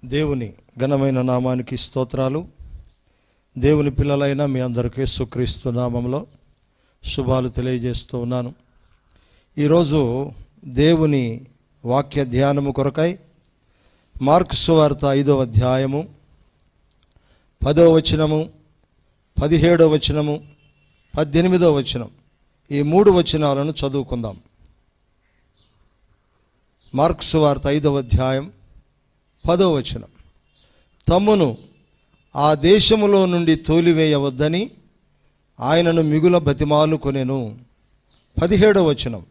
దేవుని ఘనమైన నామానికి స్తోత్రాలు. దేవుని పిల్లలైన మీ అందరికీ యేసుక్రీస్తు నామంలో శుభాలు తెలియజేస్తూ ఉన్నాను. ఈరోజు దేవుని వాక్య ధ్యానము కొరకై మార్కు సువార్త 5వ అధ్యాయము 10వ వచనము, 17వ వచనము, 18వ వచనం, ఈ 3 వచనాలను చదువుకుందాం. మార్కు సువార్త 5వ అధ్యాయం 10వ వచనం. తమ్మును ఆ దేశములో నుండి తోలివేయవద్దని ఆయనను మిగుల బతిమాలు కొనెను. 17వ వచనం.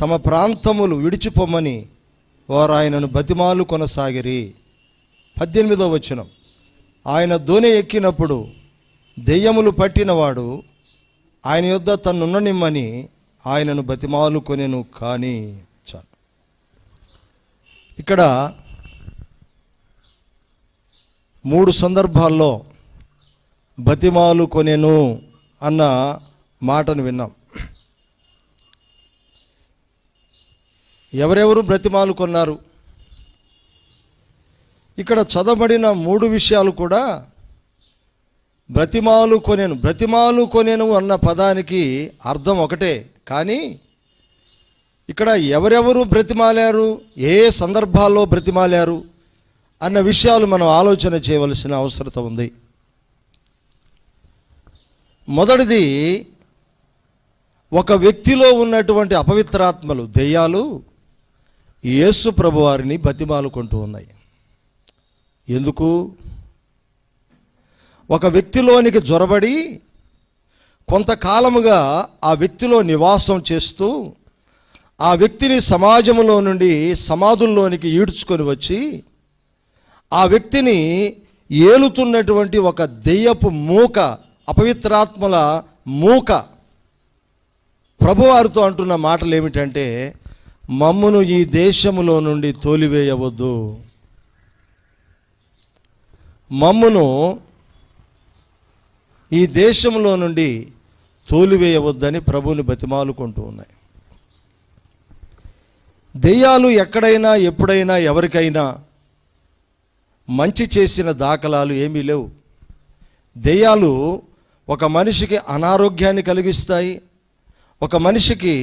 తమ ప్రాంతములు విడిచిపోమని వారు ఆయనను బతిమాలు కొనసాగిరి. 18వ వచనం. ఆయన దోణి ఎక్కినప్పుడు దెయ్యములు పట్టినవాడు ఆయన యొద్ద తన్నుండనిమ్మని ఆయనను బతిమాలు కొనెను. కానీ ఇక్కడ 3 సందర్భాల్లో బతిమాలు కొనెను అన్న మాటను విన్నాం. ఎవరెవరు బ్రతిమాలు కొన్నారు? ఇక్కడ చదవబడిన 3 విషయాలు కూడా బ్రతిమాలు కొనెను అన్న పదానికి అర్థం ఒకటే. కానీ ఇక్కడ ఎవరెవరు బ్రతిమాలారు, ఏ సందర్భాల్లో బ్రతిమాలారు అన్న విషయాలు మనం ఆలోచన చేయవలసిన అవసరం ఉంది. మొదటిది, ఒక వ్యక్తిలో ఉన్నటువంటి అపవిత్రాత్మలు, దెయ్యాలు యేసు ప్రభువారిని బతిమాలుకుంటూ ఉన్నాయి. ఎందుకు? ఒక వ్యక్తిలోనికి జొరబడి కొంతకాలముగా ఆ వ్యక్తిలో నివాసం చేస్తూ ఆ వ్యక్తిని సమాజంలో నుండి సమాధుల్లోనికి ఈడ్చుకొని వచ్చి ఆ వ్యక్తిని ఏలుతున్నటువంటి ఒక దెయ్యపు మూక, అపవిత్రాత్మల మూక ప్రభువారితో అంటున్న మాటలు ఏమిటంటే, మమ్మును ఈ దేశములో నుండి తోలివేయవద్దు, మమ్మును ఈ దేశంలో నుండి తోలివేయవద్దని ప్రభువుని బతిమాలుకుంటూ ఉన్నాయి. దెయ్యాలు ఎక్కడైనా ఎప్పుడైనా ఎవరికైనా మంచి చేసిన దాఖలాలు ఏమీ లేవు. దెయ్యాలు ఒక మనిషికి అనారోగ్యాన్ని కలిగిస్తాయి, ఒక మనిషికి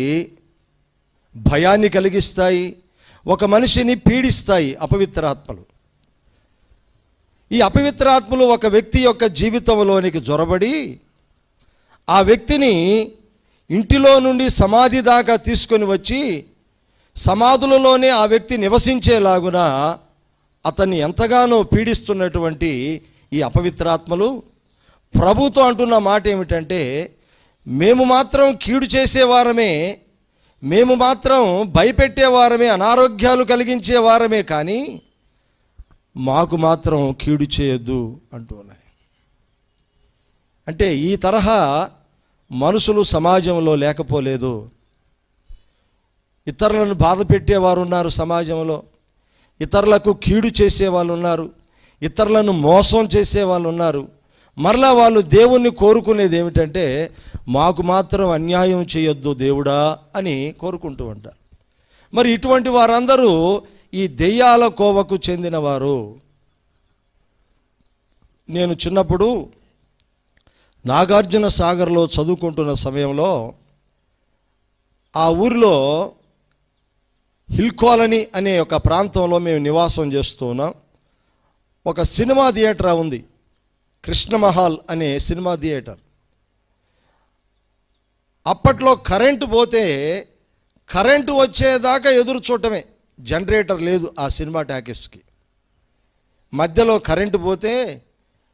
భయాన్ని కలిగిస్తాయి, ఒక మనిషిని పీడిస్తాయి అపవిత్రాత్మలు. ఈ అపవిత్రాత్మలు ఒక వ్యక్తి యొక్క జీవితంలోనికి జొరబడి ఆ వ్యక్తిని ఇంటిలో నుండి సమాధి దాకా తీసుకొని వచ్చి సమాధులలోనే ఆ వ్యక్తి నివసించేలాగున అతన్ని ఎంతగానో పీడిస్తున్నటువంటి ఈ అపవిత్రాత్మలు ప్రభుతో అంటున్న మాట ఏమిటంటే, మేము మాత్రం కీడు చేసేవారమే, మేము మాత్రం భయపెట్టేవారమే, అనారోగ్యాలు కలిగించేవారమే, కానీ మాకు మాత్రం కీడు చేయొద్దు అంటూ ఉన్నాయి. అంటే ఈ తరహా మనుషులు సమాజంలో లేకపోలేదు. ఇతరులను బాధ పెట్టేవారు ఉన్నారు సమాజంలో, ఇతరులకు కీడు చేసేవాళ్ళు ఉన్నారు, ఇతరులను మోసం చేసేవాళ్ళు ఉన్నారు. మరలా వాళ్ళు దేవుణ్ణి కోరుకునేది ఏమిటంటే, మాకు మాత్రం అన్యాయం చేయొద్దు దేవుడా అని కోరుకుంటూ ఉంటారు. మరి ఇటువంటి వారందరూ ఈ దెయ్యాల కోవకు చెందినవారు. నేను చిన్నప్పుడు నాగార్జున సాగర్లో చదువుకుంటున్న సమయంలో ఆ ఊరిలో హిల్ కాలనీ అనే ఒక ప్రాంతంలో మేము నివాసం చేస్తూ ఉన్నాం. ఒక సినిమా థియేటర్ ఉంది, కృష్ణమహల్ అనే సినిమా థియేటర్. అప్పట్లో కరెంటు పోతే కరెంటు వచ్చేదాకా ఎదురు చూడటమే, జనరేటర్ లేదు ఆ సినిమా టాకీస్కి. మధ్యలో కరెంటు పోతే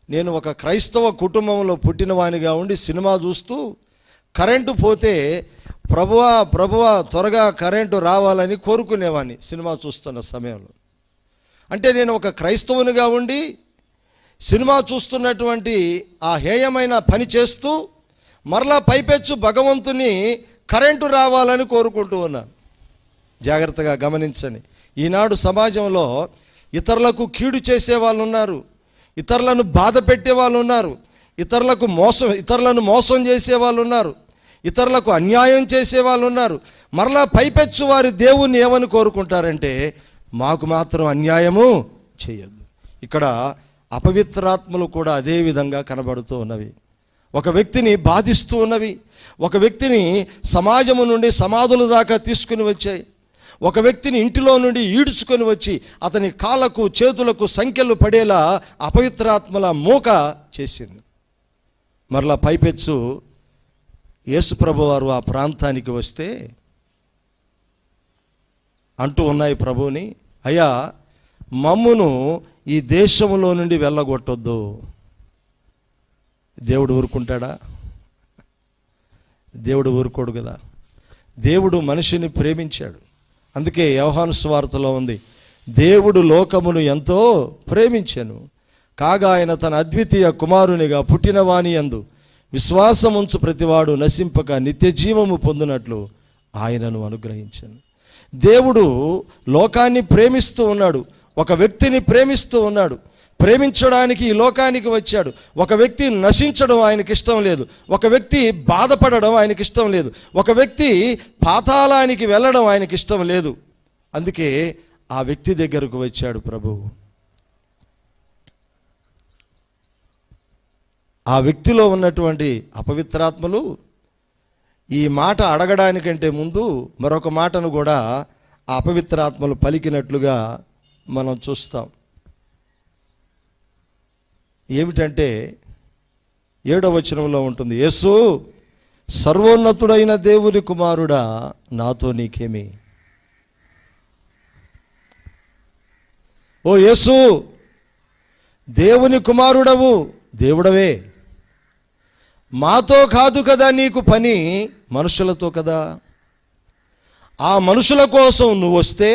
నేను ఒక క్రైస్తవ కుటుంబంలో పుట్టినవానిగా ఉండి సినిమా చూస్తూ కరెంటు పోతే ప్రభువా త్వరగా కరెంటు రావాలని కోరుకునేవాడిని సినిమా చూస్తున్న సమయంలో. అంటే నేను ఒక క్రైస్తవునిగా ఉండి సినిమా చూస్తున్నటువంటి ఆ హేయమైన పని చేస్తూ మరలా పైపెచ్చు భగవంతుని కరెంటు రావాలని కోరుకుంటూ ఉన్నాను. జాగ్రత్తగా గమనించండి. ఈనాడు సమాజంలో ఇతరులకు కీడు చేసే వాళ్ళు ఉన్నారు, ఇతరులను బాధ పెట్టే వాళ్ళు ఉన్నారు, ఇతరులను మోసం చేసే వాళ్ళు ఉన్నారు, ఇతరులకు అన్యాయం చేసే వాళ్ళు ఉన్నారు. మరలా పైపెచ్చు వారి దేవుణ్ణి ఏమని కోరుకుంటారంటే, మాకు మాత్రం అన్యాయము చేయొద్దు. ఇక్కడ అపవిత్రాత్మలు కూడా అదే విధంగా కనబడుతూ ఉన్నవి. ఒక వ్యక్తిని బాధిస్తూ ఉన్నవి, ఒక వ్యక్తిని సమాజము నుండి సమాధుల దాకా తీసుకుని వచ్చాయి, ఒక వ్యక్తిని ఇంటిలో నుండి ఈడ్చుకొని వచ్చి అతని కాళ్ళకు చేతులకు సంఖ్యలు పడేలా అపవిత్రాత్మల మూక చేసింది. మరలా పైపెచ్చు యేసుప్రభు వారు ఆ ప్రాంతానికి వస్తే అంటూ ఉన్నాయి ప్రభువుని, అయ్యా మమ్మును ఈ దేశంలో నుండి వెళ్ళగొట్టొద్దు. దేవుడు ఊరుకుంటాడా? దేవుడు ఊరుకోడు కదా. దేవుడు మనిషిని ప్రేమించాడు. అందుకే యోహాను సువార్తలో ఉంది, దేవుడు లోకమును ఎంతో ప్రేమించెను కాగా ఆయన తన అద్వితీయ కుమారునిగా పుట్టిన వాని యందు విశ్వాసముంచు ప్రతివాడు నశింపక నిత్య జీవము పొందినట్లు ఆయనను అనుగ్రహించెను. దేవుడు లోకాన్ని ప్రేమిస్తూ ఉన్నాడు, ఒక వ్యక్తిని ప్రేమిస్తూ ఉన్నాడు. ప్రేమించడానికి ఈ లోకానికి వచ్చాడు. ఒక వ్యక్తి నశించడం ఆయనకి ఇష్టం లేదు, ఒక వ్యక్తి బాధపడడం ఆయనకి ఇష్టం లేదు, ఒక వ్యక్తి పాతాళానికి వెళ్ళడం ఆయనకి ఇష్టం లేదు. అందుకే ఆ వ్యక్తి దగ్గరకు వచ్చాడు ప్రభువు. ఆ వ్యక్తిలో ఉన్నటువంటి అపవిత్రాత్మలు ఈ మాట అడగడానికంటే ముందు మరొక మాటను కూడా ఆ అపవిత్రాత్మలు పలికినట్లుగా మనం చూస్తాం. ఏమిటంటే 7వ వచనంలో ఉంటుంది, యేసు సర్వోన్నతుడైన దేవుని కుమారుడా నాతో నీకేమి. ఓ యేసు, దేవుని కుమారుడవు, దేవుడవే, మాతో కాదు కదా నీకు పని, మనుషులతో కదా. ఆ మనుషుల కోసం నువ్వు వస్తే,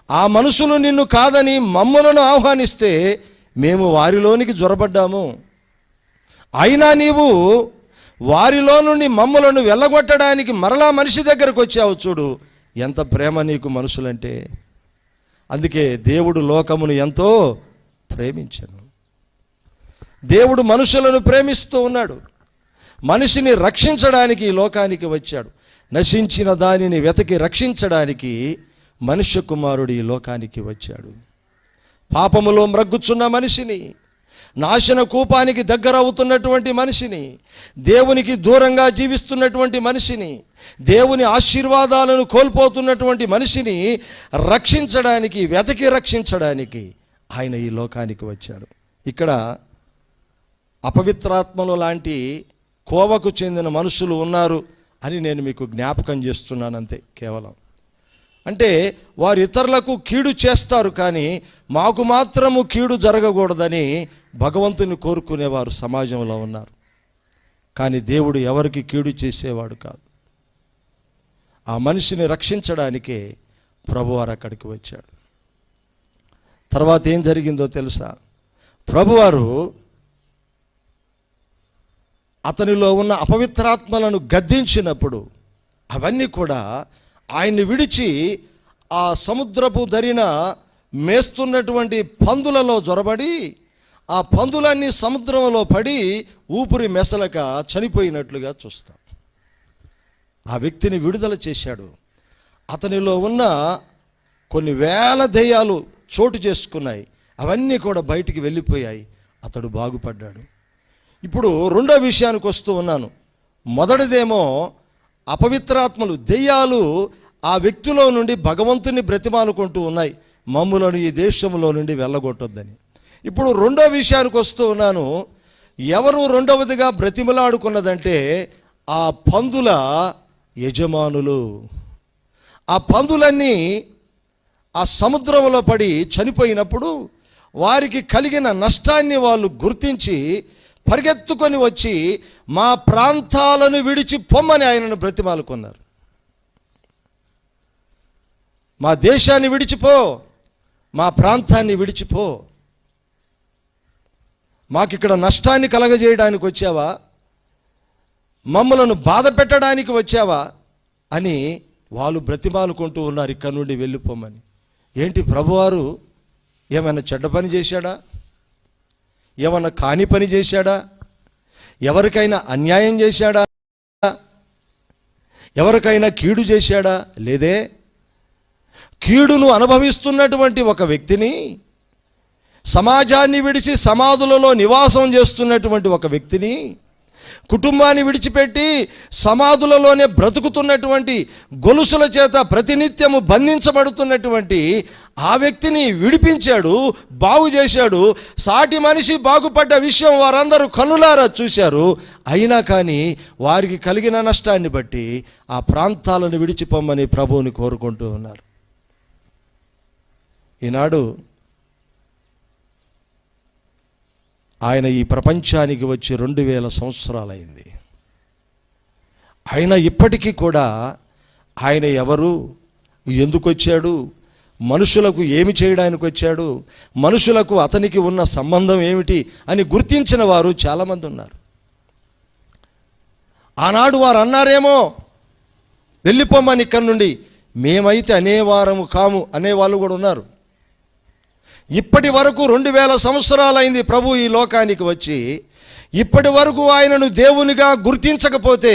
ఆ మనుషులు నిన్ను కాదని మమ్ములను ఆహ్వానిస్తే మేము వారిలోనికి జొరబడ్డాము. అయినా నీవు వారిలో నుండి మమ్ములను వెళ్ళగొట్టడానికి మరలా మనిషి దగ్గరకు వచ్చావు. చూడు ఎంత ప్రేమ నీకు మనుషులంటే. అందుకే దేవుడు లోకమును ఎంతో ప్రేమించెను. దేవుడు మనుషులను ప్రేమిస్తూ ఉన్నాడు. మనిషిని రక్షించడానికి ఈ లోకానికి వచ్చాడు. నశించిన దానిని వెతికి రక్షించడానికి మనుష్య కుమారుడు ఈ లోకానికి వచ్చాడు. పాపములో మ్రగ్గుచున్న మనిషిని, నాశన కూపానికి దగ్గర అవుతున్నటువంటి మనిషిని, దేవునికి దూరంగా జీవిస్తున్నటువంటి మనిషిని, దేవుని ఆశీర్వాదాలను కోల్పోతున్నటువంటి మనిషిని రక్షించడానికి, వెతికి రక్షించడానికి ఆయన ఈ లోకానికి వచ్చాడు. ఇక్కడ అపవిత్రాత్మలు లాంటి కోవకు చెందిన మనుషులు ఉన్నారు అని నేను మీకు జ్ఞాపకం చేస్తున్నాను అంతే. కేవలం అంటే వారు ఇతరులకు కీడు చేస్తారు, కానీ మాకు మాత్రము కీడు జరగకూడదని భగవంతుని కోరుకునేవారు సమాజంలో ఉన్నారు. కానీ దేవుడు ఎవరికి కీడు చేసేవాడు కాదు. ఆ మనిషిని రక్షించడానికే ప్రభువారు అక్కడికి వచ్చాడు. తర్వాత ఏం జరిగిందో తెలుసా? ప్రభువారు అతనిలో ఉన్న అపవిత్రాత్మలను గద్దించినప్పుడు అవన్నీ కూడా ఆయన్ని విడిచి ఆ సముద్రపు దరిన మేస్తున్నటువంటి పందులలో జొరబడి ఆ పందులన్నీ సముద్రంలో పడి ఊపిరి మెసలక చనిపోయినట్లుగా చూస్తాం. ఆ వ్యక్తిని విడుదల చేశాడు. అతనిలో ఉన్న కొన్ని వేల దెయ్యాలు చోటు చేసుకున్నాయి, అవన్నీ కూడా బయటికి వెళ్ళిపోయాయి. అతడు బాగుపడ్డాడు. ఇప్పుడు రెండో విషయానికి వస్తూ ఉన్నాను. మొదటిదేమో అపవిత్రాత్మలు, దెయ్యాలు ఆ వ్యక్తిలో నుండి భగవంతుని బ్రతిమాలుకుంటూ ఉన్నాయి, మమ్ములను ఈ దేశంలో నుండి వెళ్ళగొట్టొద్దని. ఇప్పుడు రెండో విషయానికి వస్తూ ఉన్నాను. ఎవరు రెండవదిగా బ్రతిమలాడుకున్నదంటే ఆ పందుల యజమానులు. ఆ పందులన్నీ ఆ సముద్రంలో పడి చనిపోయినప్పుడు వారికి కలిగిన నష్టాన్ని వాళ్ళు గుర్తించి పరిగెత్తుకొని వచ్చి మా ప్రాంతాలను విడిచి పొమ్మని ఆయనను బ్రతిమాలుకున్నారు. మా దేశాన్ని విడిచిపో, మా ప్రాంతాన్ని విడిచిపో, మాకిక్కడ నష్టాన్ని కలగజేయడానికి వచ్చావా, మమ్మలను బాధ పెట్టడానికి వచ్చావా అని వాళ్ళు బ్రతిమాలుకుంటూ ఉన్నారు, ఇక్కడ నుండి వెళ్ళిపోమని. ఏంటి ప్రభువారు ఏమైనా చెడ్డ పని చేశాడా? ఏమన్నా కాని పని చేశాడా? ఎవరికైనా అన్యాయం చేశాడా? ఎవరికైనా కీడు చేశాడా? లేదే. కీడును అనుభవిస్తున్నటువంటి ఒక వ్యక్తిని సమాజాన్ని విడిచి సమాధులలో నివాసం చేస్తున్నటువంటి ఒక వ్యక్తిని, కుటుంబాన్ని విడిచిపెట్టి సమాధులలోనే బ్రతుకుతున్నటువంటి, గొలుసుల చేత ప్రతినిత్యము బంధించబడుతున్నటువంటి ఆ వ్యక్తిని విడిపించాడు, బాగు చేశాడు. సాటి మనిషి బాగుపడ్డ విషయం వారందరూ కన్నులారా చూశారు. అయినా కానీ వారికి కలిగిన నష్టాన్ని బట్టి ఆ ప్రాంతాలను విడిచిపోమని ప్రభువుని కోరుకుంటూ ఉన్నారు. ఈనాడు ఆయన ఈ ప్రపంచానికి వచ్చి 2000 సంవత్సరాలైంది. ఆయన ఇప్పటికీ కూడా ఆయన ఎవరు, ఎందుకు వచ్చాడు, మనుషులకు ఏమి చేయడానికి వచ్చాడు, మనుషులకు అతనికి ఉన్న సంబంధం ఏమిటి అని గుర్తించిన వారు చాలామంది ఉన్నారు. ఆనాడు వారు అన్నారేమో వెళ్ళిపోమని ఇక్కడి నుండి, మేమైతే అనేవారము కాము అనేవాళ్ళు కూడా ఉన్నారు. ఇప్పటి వరకు 2000 సంవత్సరాలైంది ప్రభు ఈ లోకానికి వచ్చి. ఇప్పటి వరకు ఆయనను దేవునిగా గుర్తించకపోతే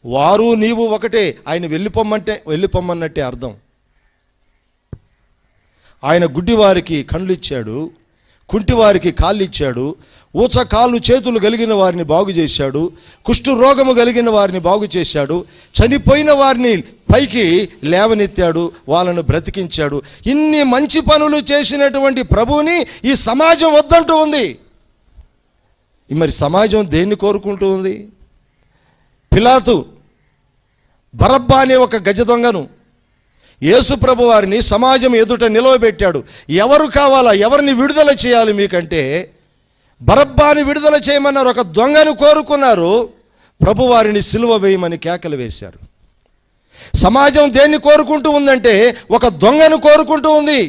వారు నీవు ఒకటే. ఆయన వెళ్ళిపోమన్నట్టే అర్థం. ఆయన గుడ్డివారికి కళ్ళు ఇచ్చాడు, కుంటివారికి కాళ్ళు ఇచ్చాడు, ఊచ కాళ్ళు చేతులు కలిగిన వారిని బాగు చేశాడు, కుష్టు రోగము కలిగిన వారిని బాగు చేశాడు, చనిపోయిన వారిని పైకి లేవనెత్తాడు, వాళ్ళను బ్రతికించాడు. ఇన్ని మంచి పనులు చేసినటువంటి ప్రభువుని ఈ సమాజం వద్దంటూ ఉంది. మరి సమాజం దేన్ని కోరుకుంటూ ఉంది? పిలాతు బరబ్బా అనే ఒక గజ దొంగను యేసు ప్రభు వారిని సమాజం ఎదుట నిలవబెట్టాడు. ఎవరు కావాలా, ఎవరిని విడుదల చేయాలి మీకంటే బరబ్బాని విడుదల చేయమన్నారు. ఒక దొంగను కోరుకున్నారు. ప్రభు వారిని సిలువ వేయమని కేకలు వేశారు. సమాజం దేన్ని కోరుకుంటూ ఉందంటే ఒక దొంగను కోరుకుంటూ ఉంది.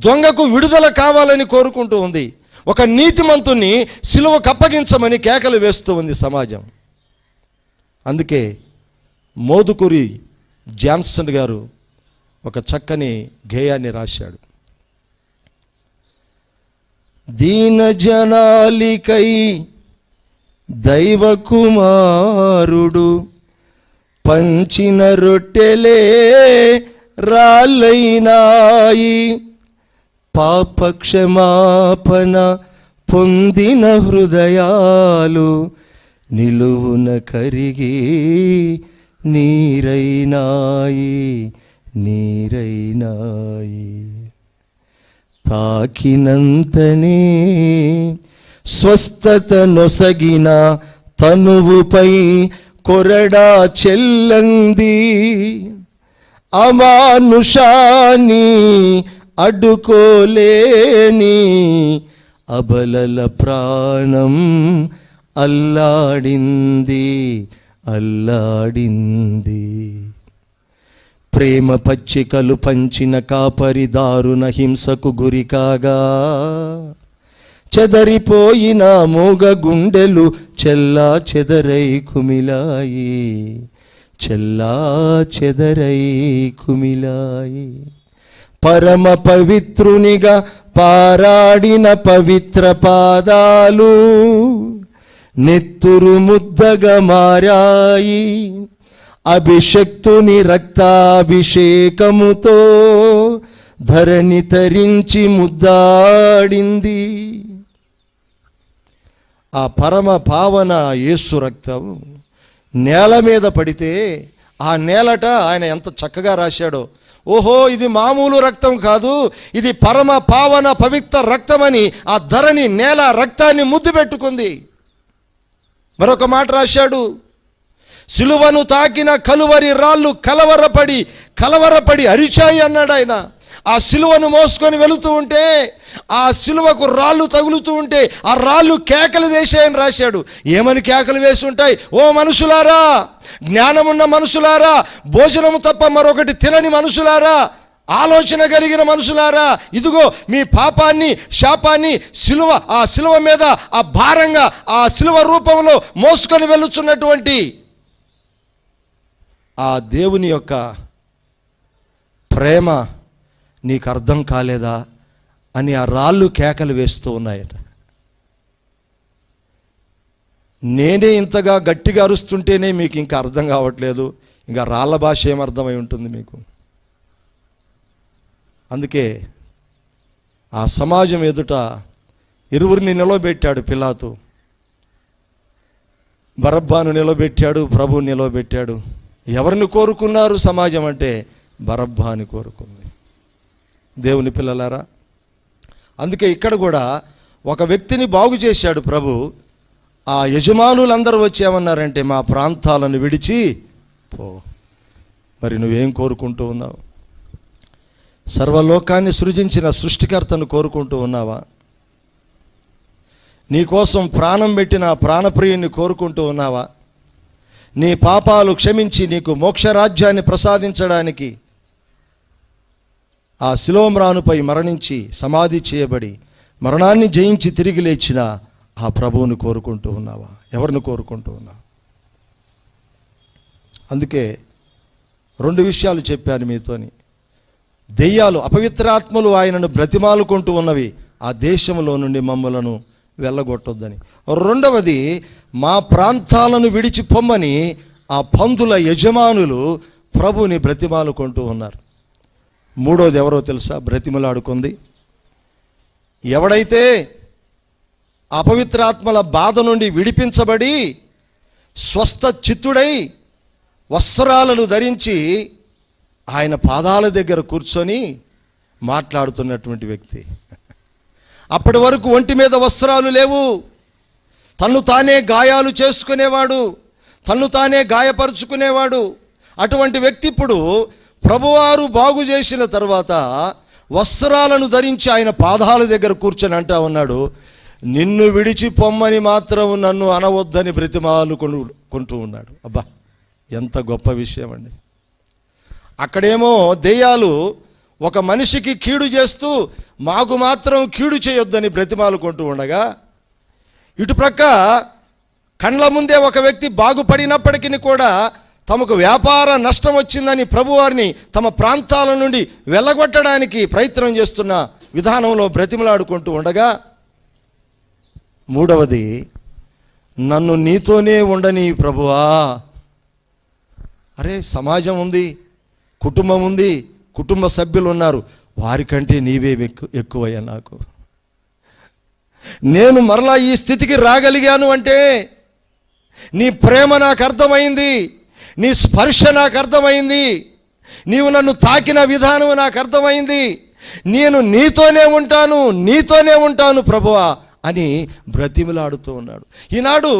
దొంగకు విడుదల కావాలని కోరుకుంటూ ఉంది. ఒక నీతిమంతుని సిలువకు అప్పగించమని కేకలు వేస్తూ ఉంది సమాజం. అందుకే మోదుకూరి జాన్సన్ గారు ఒక చక్కని గేయాన్ని రాశాడు. దీన జనాలికై దైవ కుమారుడు పంచిన రొట్టెలే రాళ్ళైనాయి, పాపక్షమాపణ పొందిన హృదయాలు నిలువున కరిగి నీరైనాయి. తాకినంతనే స్వస్థత నొసగిన తనువుపై కొరడా చెల్లంది, అమానుషాన్ని అడ్డుకోలేని అబలల ప్రాణం అల్లాడింది. ప్రేమ పచ్చికలు పంచిన కాపరి దారుణ హింసకు గురి కాగా, చెదరిపోయిన మూగ గుండెలు చెల్లా చెదరై కుమిలాయి. పరమ పవిత్రునిగా పారాడిన పవిత్ర పాదాలు నెత్తురు ముద్దగా మారాయి. అభిషక్తుని రక్తాభిషేకముతో ధరణి తరించి ముద్దాడింది. ఆ పరమ పావన యేసు రక్తం నేల మీద పడితే ఆ నేలట ఆయన ఎంత చక్కగా రాశాడో, ఓహో ఇది మామూలు రక్తం కాదు, ఇది పరమ పావన పవిత్ర రక్తమని ఆ ధరణి నేల రక్తాన్ని ముద్దు పెట్టుకుంది. మరొక మాట రాశాడు, సిలువను తాకిన కలువరి రాళ్ళు కలవరపడి అరిచాయి అన్నాడు ఆయన. ఆ సిలువను మోసుకొని వెళుతూ ఉంటే ఆ సిలువకు రాళ్ళు తగులుతూ ఉంటే ఆ రాళ్ళు కేకలు వేసాయని రాశాడు. ఏమని కేకలు వేసి ఉంటాయి? ఓ మనుషులారా, జ్ఞానమున్న మనుషులారా, భోజనము తప్ప మరొకటి తినని మనుషులారా, ఆలోచన కలిగిన మనుషులారా, ఇదిగో మీ పాపాన్ని శాపాన్ని ఆ సిలువ మీద ఆ భారంగా ఆ సిలువ రూపంలో మోసుకొని వెళ్ళుచున్నటువంటి ఆ దేవుని యొక్క ప్రేమ నీకు అర్థం కాలేదా అని ఆ రాళ్ళు కేకలు వేస్తూ ఉన్నాయట. నేనే ఇంతగా గట్టిగా అరుస్తుంటేనే మీకు ఇంకా అర్థం కావట్లేదు, ఇంకా రాళ్ళ భాష ఏమర్థమై ఉంటుంది మీకు? అందుకే ఆ సమాజం ఎదుట ఇరువురిని నిలబెట్టాడు పిలాతు. బరబ్బాను నిలబెట్టాడు, ప్రభువు నిలబెట్టాడు. ఎవరిని కోరుకున్నారు సమాజం అంటే? బరబ్బాని కోరుకుంది. దేవుని పిల్లలారా, అందుకే ఇక్కడ కూడా ఒక వ్యక్తిని బాగు చేశాడు ప్రభు. ఆ యజమానులందరూ వచ్చేమన్నారంటే, మా ప్రాంతాలను విడిచి పో. మరి నువ్వేం కోరుకుంటూ ఉన్నావు? సర్వలోకాన్ని సృజించిన సృష్టికర్తను కోరుకుంటూ ఉన్నావా? నీ కోసం ప్రాణం పెట్టిన ప్రాణప్రియుని కోరుకుంటూ ఉన్నావా? నీ పాపాలు క్షమించి నీకు మోక్షరాజ్యాన్ని ప్రసాదించడానికి ఆ శిలోమ్రానుపై మరణించి సమాధి చేయబడి మరణాన్ని జయించి తిరిగి లేచిన ఆ ప్రభువుని కోరుకుంటూ ఉన్నావా? ఎవరిని కోరుకుంటూ ఉన్నావు? అందుకే 2 విషయాలు చెప్పాను మీతోని. దెయ్యాలు, అపవిత్రాత్మలు ఆయనను బ్రతిమాలుకుంటూ ఉన్నవి, ఆ దేశంలో నుండి మమ్మలను వెళ్ళగొట్టొద్దని. రెండవది, మా ప్రాంతాలను విడిచి పొమ్మని ఆ పందుల యజమానులు ప్రభుని బ్రతిమాలుకుంటూ ఉన్నారు. మూడోది ఎవరో తెలుసా బ్రతిమలాడుకుంది? ఎవడైతే అపవిత్రాత్మల బాధ నుండి విడిపించబడి స్వస్థ చిత్తుడై వస్త్రాలను ధరించి ఆయన పాదాల దగ్గర కూర్చొని మాట్లాడుతున్నటువంటి వ్యక్తి. అప్పటి వరకు ఒంటి మీద వస్త్రాలు లేవు, తన్ను తానే గాయాలు చేసుకునేవాడు, తన్ను తానే గాయపరుచుకునేవాడు. అటువంటి వ్యక్తి ఇప్పుడు ప్రభువారు బాగు చేసిన తర్వాత వస్త్రాలను ధరించి ఆయన పాదాల దగ్గర కూర్చొని అంటా ఉన్నాడు, నిన్ను విడిచి పొమ్మని మాత్రం నన్ను అనవద్దని బ్రతిమాలుకుంటూ ఉన్నాడు. అబ్బా, ఎంత గొప్ప విషయం అండి. అక్కడేమో దెయ్యాలు ఒక మనిషికి కీడు చేస్తూ మాకు మాత్రం కీడు చేయొద్దని బ్రతిమాలుకుంటూ ఉండగా, ఇటుప్రక్క కండ్ల ముందే ఒక వ్యక్తి బాగుపడినప్పటికీ కూడా తమకు వ్యాపార నష్టం వచ్చిందని ప్రభువారిని తమ ప్రాంతాల నుండి వెళ్ళగొట్టడానికి ప్రయత్నం చేస్తున్న విధానంలో బ్రతిమలాడుకుంటూ ఉండగా, మూడవది, నన్ను నీతోనే ఉండని ప్రభువా. అరే, సమాజం ఉంది, కుటుంబం ఉంది, కుటుంబ సభ్యులు ఉన్నారు, వారికంటే నీవే ఎక్కువయ్యా నాకు. నేను మరలా ఈ స్థితికి రాగలిగాను అంటే నీ ప్రేమ నాకు అర్థమైంది, నీ స్పర్శ నాకు అర్థమైంది, నీవు నన్ను తాకిన విధానం నాకు అర్థమైంది. నేను నీతోనే ఉంటాను ప్రభువా అని బ్రతిమలాడుతూ ఉన్నాడు. ఈనాడు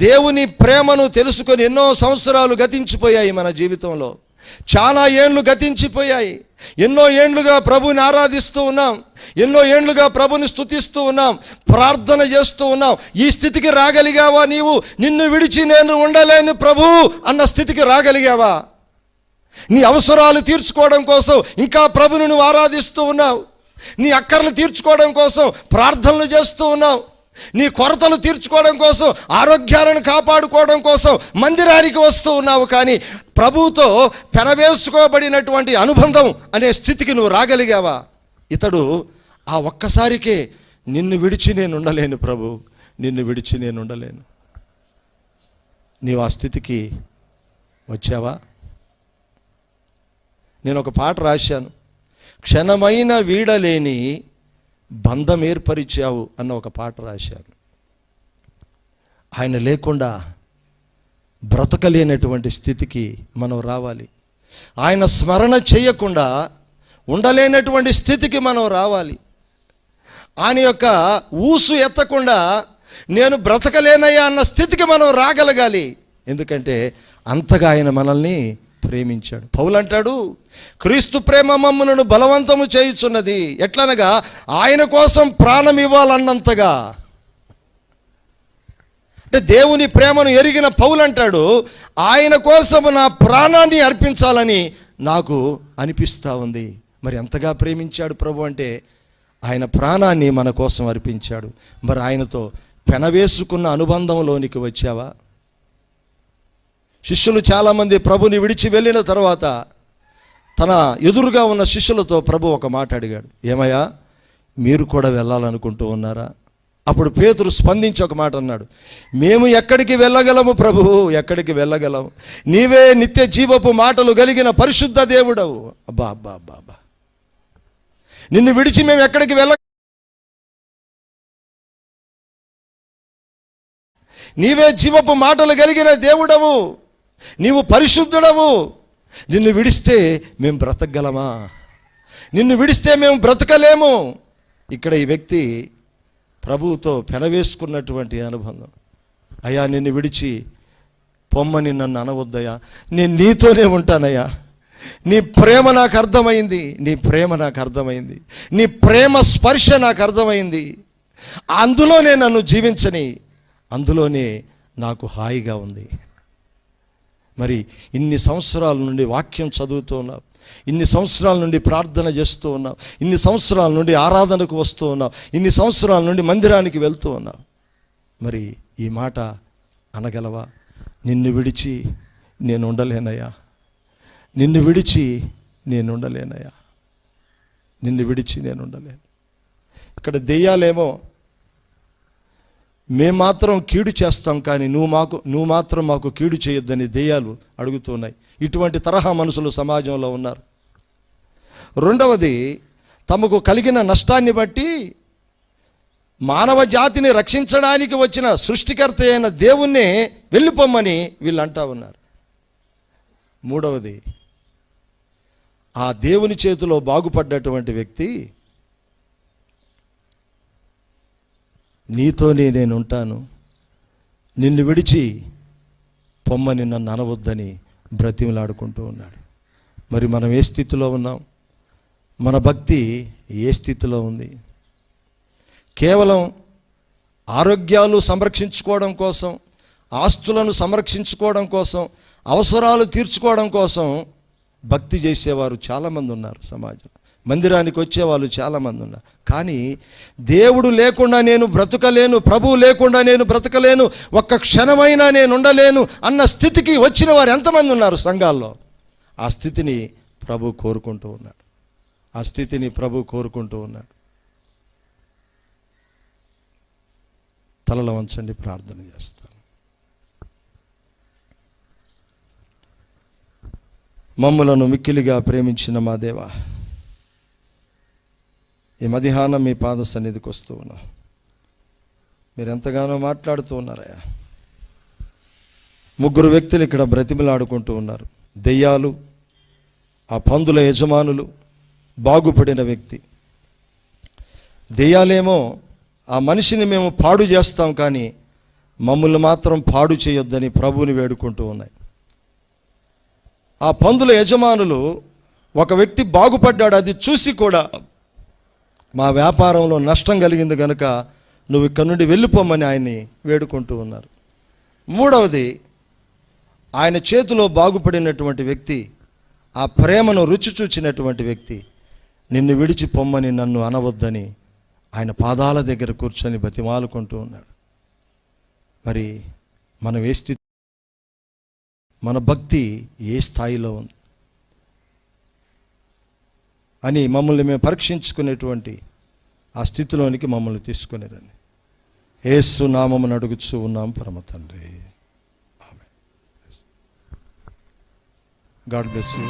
దేవుని ప్రేమను తెలుసుకొని ఎన్నో సంవత్సరాలు గతించిపోయాయి మన జీవితంలో. చాలా ఏండ్లు గతించిపోయాయి. ఎన్నో ఏండ్లుగా ప్రభుని ఆరాధిస్తూ ఉన్నాం, ఎన్నో ఏండ్లుగా ప్రభుని స్తుతిస్తూ ఉన్నాం, ప్రార్థన చేస్తూ ఉన్నాం. ఈ స్థితికి రాగలిగావా నీవు? నిన్ను విడిచి నేను ఉండలేను ప్రభు అన్న స్థితికి రాగలిగావా? నీ అవసరాలు తీర్చుకోవడం కోసం ఇంకా ప్రభుని నువ్వు ఆరాధిస్తూ ఉన్నావు, నీ అక్కర్లు తీర్చుకోవడం కోసం ప్రార్థనలు చేస్తూ ఉన్నావు, నీ కొరతలు తీర్చుకోవడం కోసం, ఆరోగ్యాలను కాపాడుకోవడం కోసం మందిరానికి వస్తూ ఉన్నావు. కానీ ప్రభువుతో పెనవేసుకోబడినటువంటి అనుబంధం అనే స్థితికి నువ్వు రాగలిగావా? ఇతడు ఆ ఒక్కసారికే నిన్ను విడిచి నేను ఉండలేను ప్రభు, నిన్ను విడిచి నేను ఉండలేను. నీవు ఆ స్థితికి వచ్చావా? నేను ఒక పాట రాశాను, క్షణమైన వీడలేని బంధం ఏర్పరిచావు అన్న ఒక పాట రాశాను. ఆయన లేకుండా బ్రతకలేనటువంటి స్థితికి మనం రావాలి. ఆయన స్మరణ చేయకుండా ఉండలేనటువంటి స్థితికి మనం రావాలి. ఆయన యొక్క ఊసు ఎత్తకుండా నేను బ్రతకలేనయ్యా అన్న స్థితికి మనం రాగలగాలి. ఎందుకంటే అంతగా ఆయన మనల్ని ప్రేమించాడు. పౌలు అంటాడు, క్రీస్తు ప్రేమ మమ్ములను బలవంతము చేయుచున్నది, ఎట్లనగా ఆయన కోసం ప్రాణం ఇవ్వాలన్నంతగా. అంటే దేవుని ప్రేమను ఎరిగిన పౌలు అంటాడు, ఆయన కోసం నా ప్రాణాన్ని అర్పించాలని నాకు అనిపిస్తూ ఉంది. మరి ఎంతగా ప్రేమించాడు ప్రభు అంటే ఆయన ప్రాణాన్ని మన కోసం అర్పించాడు. మరి ఆయనతో పెనవేసుకున్న అనుబంధంలోనికి వచ్చావా? శిష్యులు చాలామంది ప్రభుని విడిచి వెళ్ళిన తర్వాత తన ఎదురుగా ఉన్న శిష్యులతో ప్రభు ఒక మాట అడిగాడు, ఏమయ్యా మీరు కూడా వెళ్ళాలనుకుంటూ ఉన్నారా? అప్పుడు పేతురు స్పందించి ఒక మాట అన్నాడు, మేము ఎక్కడికి వెళ్ళగలము ప్రభు, ఎక్కడికి వెళ్ళగలము? నీవే నిత్య జీవపు మాటలు కలిగిన పరిశుద్ధ దేవుడవు. అబ్బా అబ్బా అబ్బా అబ్బా, నిన్ను విడిచి మేము ఎక్కడికి వెళ్ళ నీవే జీవపు మాటలు కలిగిన దేవుడవు, నీవు పరిశుద్ధుడవు. నిన్ను విడిస్తే మేము బ్రతకగలమా? నిన్ను విడిస్తే మేము బ్రతకలేము. ఇక్కడ ఈ వ్యక్తి ప్రభువుతో పెనవేసుకున్నటువంటి అనుబంధం. అయ్యా, నిన్ను విడిచి పొమ్మని నన్ను అనవద్దయ్యా, నేను నీతోనే ఉంటానయ్యా. నీ ప్రేమ నాకు అర్థమైంది, నీ ప్రేమ నాకు అర్థమైంది, నీ ప్రేమ స్పర్శ నాకు అర్థమైంది. అందులోనే నన్ను జీవించని, అందులోనే నాకు హాయిగా ఉంది. మరి ఇన్ని సంవత్సరాల నుండి వాక్యం చదువుతూ ఉన్నావు, ఇన్ని సంవత్సరాల నుండి ప్రార్థన చేస్తూ ఉన్నావు, ఇన్ని సంవత్సరాల నుండి ఆరాధనకు వస్తూ ఉన్నావు, ఇన్ని సంవత్సరాల నుండి మందిరానికి వెళ్తూ ఉన్నావు. మరి ఈ మాట అనగలవా? నిన్ను విడిచి నేను ఉండలేనయ్యా, నిన్ను విడిచి నేను ఉండలేనయ్యా, నిన్ను విడిచి నేను ఉండలేను. ఇక్కడ దెయ్యాలేమో మేము మాత్రం కీడు చేస్తాం, కానీ నువ్వు మాత్రం మాకు కీడు చేయొద్దని దెయ్యాలు అడుగుతున్నాయి. ఇటువంటి తరహా మనుషులు సమాజంలో ఉన్నారు. రెండవది, తమకు కలిగిన నష్టాన్ని బట్టి మానవ జాతిని రక్షించడానికి వచ్చిన సృష్టికర్త అయిన దేవుణ్ణే వెళ్ళిపోమ్మని వీళ్ళు అంటా ఉన్నారు. మూడవది, ఆ దేవుని చేతిలో బాగుపడ్డటువంటి వ్యక్తి నీతోనే నేను ఉంటాను, నిన్ను విడిచి పొమ్మని నన్ను అనవద్దని బ్రతిమలాడుకుంటూ ఉన్నాడు. మరి మనం ఏ స్థితిలో ఉన్నాం? మన భక్తి ఏ స్థితిలో ఉంది? కేవలం ఆరోగ్యాలు సంరక్షించుకోవడం కోసం, ఆస్తులను సంరక్షించుకోవడం కోసం, అవసరాలు తీర్చుకోవడం కోసం భక్తి చేసేవారు చాలామంది ఉన్నారు సమాజం. మందిరానికి వచ్చేవాళ్ళు చాలామంది ఉన్నారు. కానీ దేవుడు లేకుండా నేను బ్రతకలేను, ప్రభువు లేకుండా నేను బ్రతకలేను, ఒక్క క్షణమైనా నేను ఉండలేను అన్న స్థితికి వచ్చిన వారు ఎంతమంది ఉన్నారు సంఘాల్లో? ఆ స్థితిని ప్రభు కోరుకుంటూ ఉన్నాడు, ఆ స్థితిని ప్రభు కోరుకుంటూ ఉన్నాడు. తలల వంచండి, ప్రార్థన చేస్తాను. మమ్ములను మిక్కిలిగా ప్రేమించిన మా దేవా, ఈ మధ్యాహ్నం మీ పాద సన్నిధికి వస్తూ ఉన్నాం. మీరు ఎంతగానో మాట్లాడుతూ ఉన్నారయ్యా. ముగ్గురు వ్యక్తులు ఇక్కడ బ్రతిమలాడుకుంటూ ఉన్నారు. దెయ్యాలు, ఆ పందుల యజమానులు, బాగుపడిన వ్యక్తి. దెయ్యాలేమో ఆ మనిషిని మేము పాడు చేస్తాం, కానీ మమ్మల్ని మాత్రం పాడు చేయొద్దని ప్రభువుని వేడుకుంటూ ఉన్నాయి. ఆ పందుల యజమానులు, ఒక వ్యక్తి బాగుపడ్డాడు, అది చూసి కూడా మా వ్యాపారంలో నష్టం కలిగింది కనుక నువ్వు ఇక్కడ నుండి వెళ్ళిపోమని ఆయన్ని వేడుకుంటూ ఉన్నారు. మూడవది, ఆయన చేతిలో బాగుపడినటువంటి వ్యక్తి, ఆ ప్రేమను రుచి చూచినటువంటి వ్యక్తి, నిన్ను విడిచి పొమ్మని నన్ను అనవద్దని ఆయన పాదాల దగ్గర కూర్చొని బతిమాలుకుంటూ ఉన్నాడు. మరి మనం ఏ స్థితి, మన భక్తి ఏ స్థాయిలో ఉంది అని మమ్మల్ని మేము పరీక్షించుకునేటువంటి ఆ స్థితిలోనికి మమ్మల్ని తీసుకునేదండి. యేసు నామమున అడుగుచూ ఉన్నాం పరమ తండ్రి. ఆమేన్. God bless you.